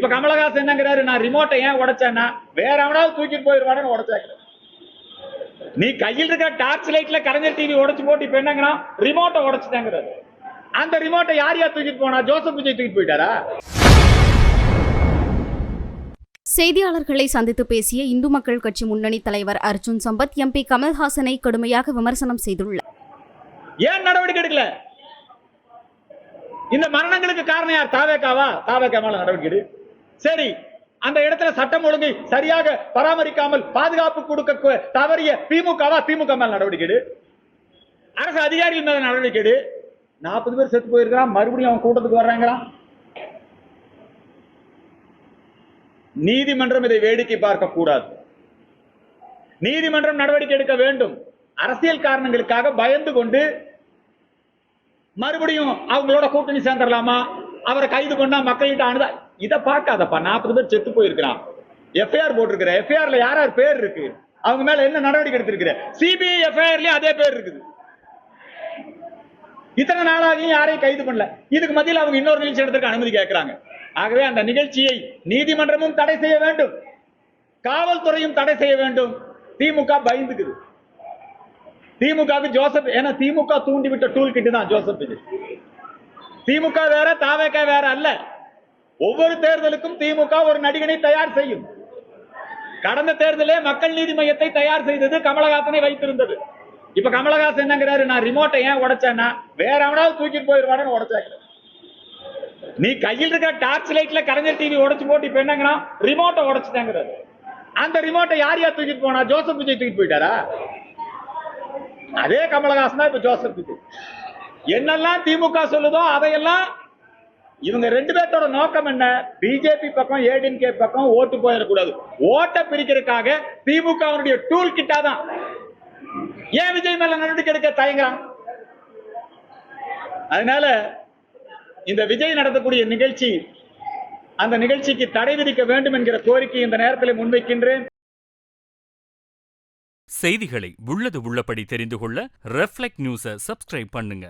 இப்ப கமலஹாசன் என்னங்கிறாரு, நான் ரிமோட்டை ஏன் உடைச்சேன்னா வேற எவனாவது தூக்கிட்டு போயிருவானு உடைச்சாங்க. நீ கையில் இருக்க டார்ச் லைட்ல கலைஞர் டிவி உடைச்சு போட்டு இப்ப என்னங்கிறான், ரிமோட்டை உடைச்சிட்டாங்கிறாரு. அந்த ரிமோட்டை யார் தூக்கிட்டு போனா? ஜோசப் விஜய் தூக்கிட்டு போயிட்டாரா? செய்தியாளர்களை சந்தித்து பேசிய இந்து மக்கள் கட்சி முன்னணி தலைவர் அர்ஜுன் சம்பத் எம்பி கமல்ஹாசனை கடுமையாக விமர்சனம் செய்துள்ளார். ஏன் நடவடிக்கை எடுக்கல? இந்த மரணங்களுக்கு காரணம் யார்? தாவேகாவா? தாவேகா மேல நடவடிக்கை எடு. சரி, அந்த இடத்துல சட்டம் ஒழுங்கை சரியாக பராமரிக்காமல் பாதுகாப்பு கொடுக்க தவறிய திமுகவா? திமுக மேல நடவடிக்கை எடு. அரசு அதிகாரிகள் மேல நடவடிக்கை எடு. 40 பேர் செத்து போயிருக்கிறான், மறுபடியும் அவன் கூட்டத்துக்கு வர்றாங்களாம். நீதிமன்றம் இதை வேடிக்கை பார்க்க கூடாது. நீதிமன்றம் நடவடிக்கை எடுக்க வேண்டும். அரசியல் காரணங்களுக்காக பயந்து கொண்டு மறுபடியும் அவங்களோட கூட்டணி சேர்ந்துடலாமா, அவரை கைது பண்ணா மக்கள்கிட்ட அணுதா, இதை பார்க்காதப்பா. 40 பேர் செத்து போயிருக்கிறான். எஃப்ஐஆர் போட்டிருக்கிற, எஃப்ஐஆர்ல யார் யார் பேர் இருக்கு, அவங்க மேல என்ன நடவடிக்கை எடுத்திருக்கிற? சிபிஐ எஃப்ஐஆர்லயும் அதே பேர் இருக்குது. இத்தனை நாளாகியும் யாரையும் கைது பண்ணல. இதுக்கு மத்தியில் அவங்க இன்னொரு நிகழ்ச்சி எடுத்துக்க அனுமதி கேட்கிறாங்க. ஆகவே அந்த நிகழ்ச்சியை நீதிமன்றமும் தடை செய்ய வேண்டும், காவல்துறையும் தடை செய்ய வேண்டும். திமுக பயந்துக்குது. திமுக ஜோசப், ஏன்னா திமுக தூண்டிவிட்ட டூல் கிட் தான் ஜோசப் விஜய். திமுக வேற, தாவேகா வேற அல்ல. ஒவ்வொரு தேர்தலுக்கும் திமுக ஒரு நடிகனை தயார் செய்யும். கடந்த தேர்தலே மக்கள் நீதி மையத்தை தயார் செய்தது கமலஹாசனை வைத்திருந்தது. இப்ப கமலஹாசன் என்னங்கிறாரு, நான் ரிமோட்டை ஏன் உடைச்சேன்னா வேற எவனாவது தூக்கிட்டு போயிருவானு உடைச்சாங்க. நீ கையில் இருக்க டார்ச் லைட்ல கலைஞர் டிவி உடைச்சு போட்டு இப்ப என்னங்கிறான், ரிமோட்டை உடைச்சிட்டாங்கிறாரு. அந்த ரிமோட்டை யார் தூக்கிட்டு போனா? ஜோசப் விஜய் தூக்கிட்டு போயிட்டாரா? அதே கமலஹாசன் தான் இப்ப ஜோசப் விஜய். என்னெல்லாம் திமுக சொல்லுதோ அதையெல்லாம் இவங்க ரெண்டு பேர்த்தோட நோக்கம் என்ன? பிஜேபி பக்கம், ஏடிஎம்கே பக்கம் ஓட்டு போயிடக்கூடாது. ஓட்டை பிரிக்கிறதுக்காக திமுக டூல் கிட்டா தான். ஏன் விஜய் மேல நடவடிக்கை எடுக்க தயங்குறான்? அதனால இந்த விஜய் நடத்தக்கூடிய நிகழ்ச்சி, அந்த நிகழ்ச்சிக்கு தடை விதிக்க வேண்டும் என்கிற கோரிக்கை இந்த நேரத்தில் முன்வைக்கின்றேன். செய்திகளை உள்ளது உள்ளபடி தெரிந்து கொள்ள ரெஃப்ளெக்ட் நியூஸை சப்ஸ்கிரைப் பண்ணுங்க.